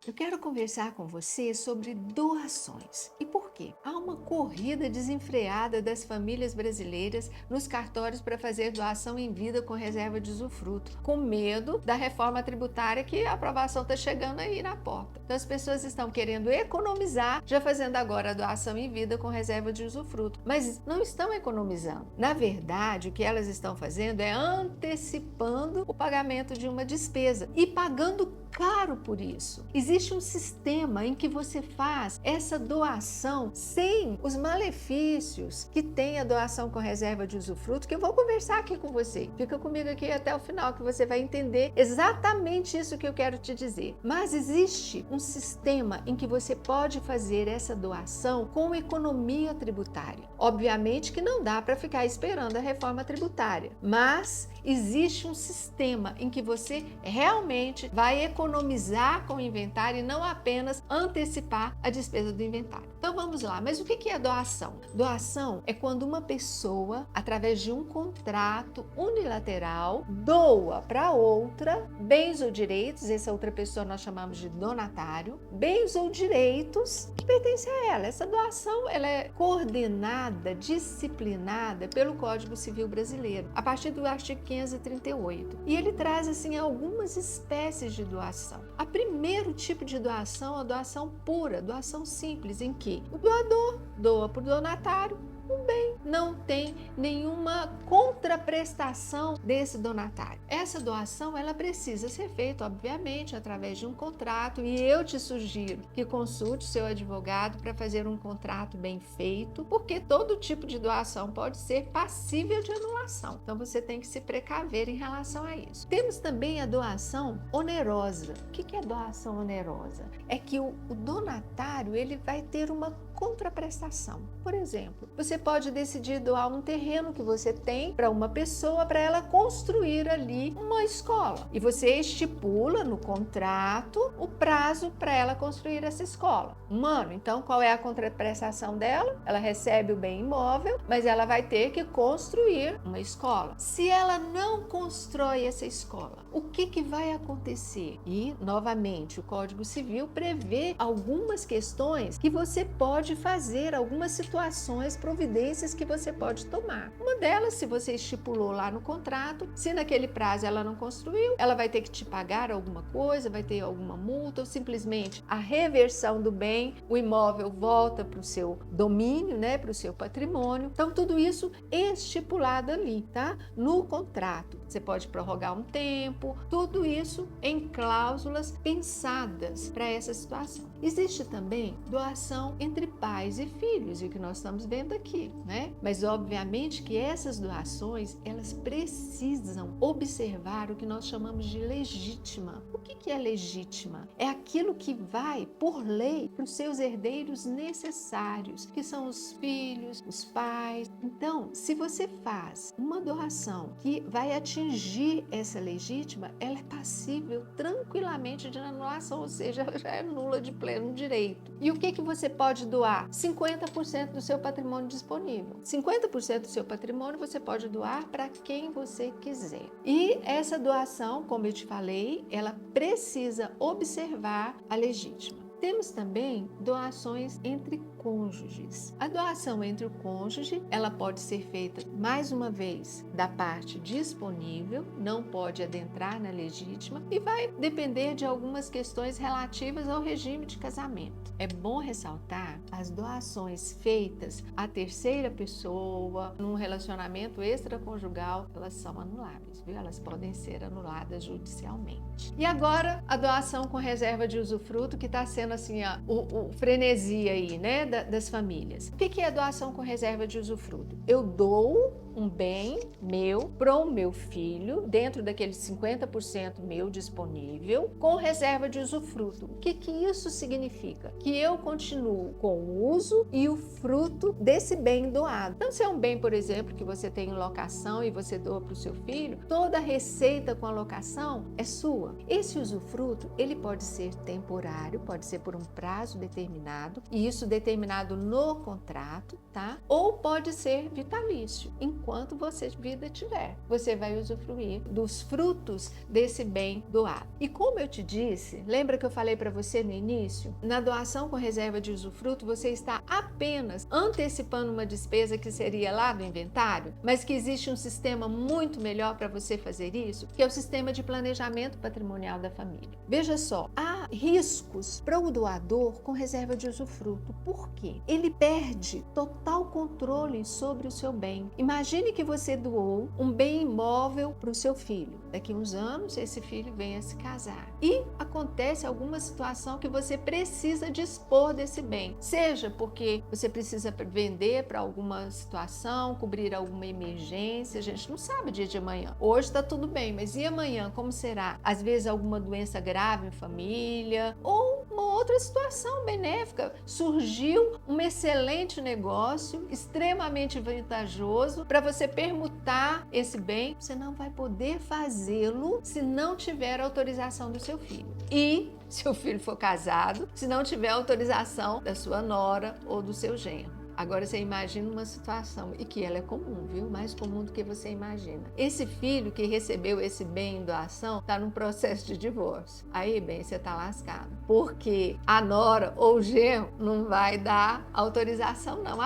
Eu quero conversar com você sobre doações. E por quê? Há uma corrida desenfreada das famílias brasileiras nos cartórios para fazer doação em vida com reserva de usufruto, com medo da reforma tributária que a aprovação está chegando aí na porta. Então as pessoas estão querendo economizar, já fazendo agora a doação em vida com reserva de usufruto, mas não estão economizando. Na verdade, o que elas estão fazendo é antecipando o pagamento de uma despesa e pagando caro por isso. Existe um sistema em que você faz essa doação sem os malefícios que tem a doação com reserva de usufruto, que eu vou conversar aqui com você. Fica comigo aqui até o final que você vai entender exatamente isso que eu quero te dizer. Mas existe um sistema em que você pode fazer essa doação com economia tributária. Obviamente que não dá para ficar esperando a reforma tributária, mas existe um sistema em que você realmente vai economizar com o inventário e não apenas antecipar a despesa do inventário. Então vamos lá, mas o que é doação? Doação é quando uma pessoa, através de um contrato unilateral, doa para outra bens ou direitos, essa outra pessoa nós chamamos de donatário, bens ou direitos que pertencem a ela. Essa doação ela é coordenada, disciplinada pelo Código Civil Brasileiro, a partir do artigo 538. E ele traz assim algumas espécies de doação. O primeiro tipo de doação é a doação pura, doação simples, em que o doador doa para o donatário um bem, não tem nenhuma contraprestação desse donatário. Essa doação ela precisa ser feita, obviamente, através de um contrato, e eu te sugiro que consulte seu advogado para fazer um contrato bem feito, porque todo tipo de doação pode ser passível de anulação. Então você tem que se precaver em relação a isso. Temos também a doação onerosa. O que é doação onerosa? É que o donatário ele vai ter uma contraprestação. Por exemplo, você pode decidir doar um terreno que você tem para uma pessoa para ela construir ali uma escola. E você estipula no contrato o prazo para ela construir essa escola. Um ano. Então, qual é a contraprestação dela? Ela recebe o bem imóvel, mas ela vai ter que construir uma escola. Se ela não constrói essa escola, o que vai acontecer? E, novamente, o Código Civil prevê algumas questões que você pode fazer, algumas situações, providências que você pode tomar. Uma delas, se você estipulou lá no contrato, se naquele prazo ela não construiu, ela vai ter que te pagar alguma coisa, vai ter alguma multa, ou simplesmente a reversão do bem, o imóvel volta para o seu domínio, né, para o seu patrimônio. Então, tudo isso estipulado ali, tá? No contrato. Você pode prorrogar um tempo, tudo isso em cláusulas pensadas para essa situação. Existe também doação entre pais e filhos, e o que nós estamos vendo aqui, né? Mas obviamente que essas doações, elas precisam observar o que nós chamamos de legítima. O que é legítima? É aquilo que vai, por lei, para os seus herdeiros necessários, que são os filhos, os pais. Então, se você faz uma doação que vai atingir essa legítima, ela é passível tranquilamente de anulação, ou seja, ela já é nula de pleno direito. E o que você pode doar? 50% do seu patrimônio disponível. 50% do seu patrimônio você pode doar para quem você quiser. E essa doação, como eu te falei, ela precisa observar a legítima. Temos também doações entre cônjuges. A doação entre o cônjuge, ela pode ser feita, mais uma vez, da parte disponível, não pode adentrar na legítima e vai depender de algumas questões relativas ao regime de casamento. É bom ressaltar as doações feitas à terceira pessoa, num relacionamento extraconjugal, elas são anuláveis, viu? Elas podem ser anuladas judicialmente. E agora, a doação com reserva de usufruto, que está sendo assim, o frenesi aí, né, das famílias. O que é a doação com reserva de usufruto? Eu dou um bem meu para o meu filho, dentro daquele 50% meu disponível, com reserva de usufruto. O que isso significa? Que eu continuo com o uso e o fruto desse bem doado. Então, se é um bem, por exemplo, que você tem em locação e você doa para o seu filho, toda a receita com a locação é sua. Esse usufruto, ele pode ser temporário, pode ser por um prazo determinado, e isso determinado no contrato, tá? Ou pode ser vitalício. enquanto você vida tiver. Você vai usufruir dos frutos desse bem doado. E como eu te disse, lembra que eu falei para você no início? Na doação com reserva de usufruto, você está apenas antecipando uma despesa que seria lá do inventário, mas que existe um sistema muito melhor para você fazer isso, que é o sistema de planejamento patrimonial da família. Veja só, há riscos para o doador com reserva de usufruto. Por quê? Ele perde total controle sobre o seu bem. Imagine que você doou um bem imóvel para o seu filho. Daqui a uns anos, esse filho vem a se casar. E acontece alguma situação que você precisa dispor desse bem. Seja porque você precisa vender para alguma situação, cobrir alguma emergência. A gente não sabe o dia de amanhã. Hoje está tudo bem, mas e amanhã? Como será? Às vezes alguma doença grave em família ou uma outra situação benéfica. Surgiu um excelente negócio, extremamente vantajoso para você permutar esse bem. Você não vai poder fazê-lo se não tiver autorização do seu filho. E se o filho for casado, se não tiver autorização da sua nora ou do seu genro. Agora você imagina uma situação, e que ela é comum, viu? Mais comum do que você imagina. Esse filho que recebeu esse bem em doação está num processo de divórcio. Aí, bem, você está lascado. Porque a nora ou o genro não vai dar autorização, não.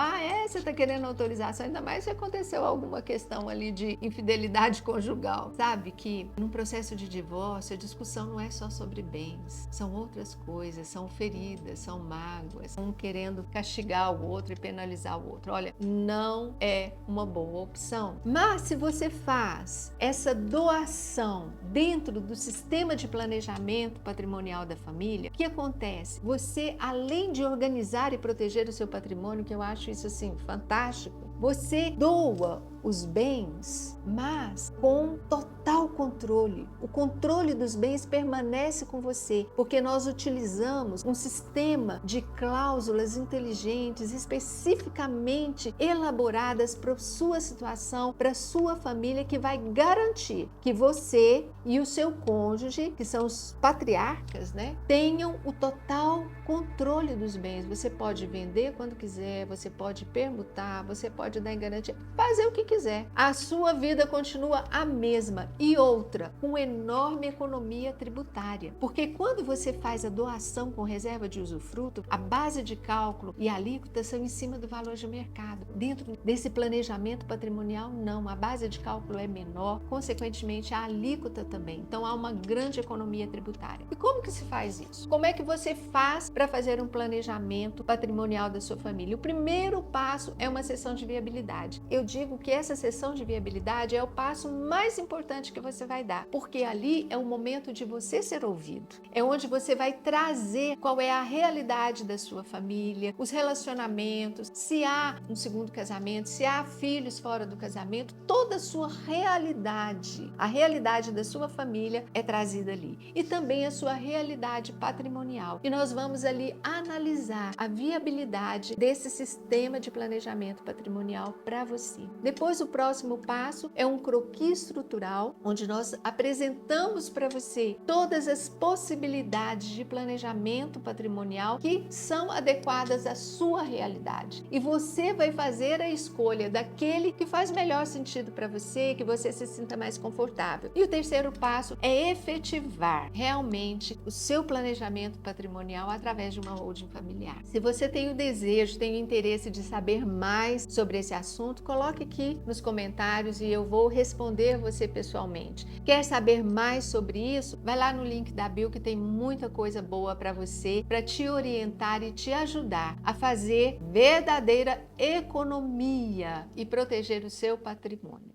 Você está querendo autorização, ainda mais se aconteceu alguma questão ali de infidelidade conjugal. Sabe que num processo de divórcio, a discussão não é só sobre bens. São outras coisas, são feridas, são mágoas. Um querendo castigar o outro e penalizar o outro. Olha, não é uma boa opção. Mas se você faz essa doação dentro do sistema de planejamento patrimonial da família, o que acontece? Você, além de organizar e proteger o seu patrimônio, que eu acho isso assim fantástico, você doa os bens, mas com total controle. O controle dos bens permanece com você, porque nós utilizamos um sistema de cláusulas inteligentes, especificamente elaboradas para a sua situação, para a sua família, que vai garantir que você e o seu cônjuge, que são os patriarcas, né, tenham o total controle dos bens. Você pode vender quando quiser, você pode permutar, você pode dar em garantia, fazer o que quiser. A sua vida continua a mesma e outra, com enorme economia tributária. Porque quando você faz a doação com reserva de usufruto, a base de cálculo e a alíquota são em cima do valor de mercado. Dentro desse planejamento patrimonial, não. A base de cálculo é menor, consequentemente a alíquota também. Então há uma grande economia tributária. E como que se faz isso? Como é que você faz para fazer um planejamento patrimonial da sua família? O primeiro passo é uma sessão de viabilidade. Eu digo que essa sessão de viabilidade é o passo mais importante que você vai dar, porque ali é o momento de você ser ouvido. É onde você vai trazer qual é a realidade da sua família, os relacionamentos, se há um segundo casamento, se há filhos fora do casamento, toda a sua realidade, a realidade da sua família é trazida ali. E também a sua realidade patrimonial. E nós vamos ali analisar a viabilidade desse sistema de planejamento patrimonial para você. Depois, o próximo passo é um croquis estrutural, onde nós apresentamos para você todas as possibilidades de planejamento patrimonial que são adequadas à sua realidade. E você vai fazer a escolha daquele que faz melhor sentido para você, que você se sinta mais confortável. E o terceiro passo é efetivar realmente o seu planejamento patrimonial através de uma holding familiar. Se você tem o desejo, tem o interesse de saber mais sobre esse assunto, coloque aqui nos comentários e eu vou responder você pessoalmente. Quer saber mais sobre isso? Vai lá no link da bio que tem muita coisa boa para você, para te orientar e te ajudar a fazer verdadeira economia e proteger o seu patrimônio.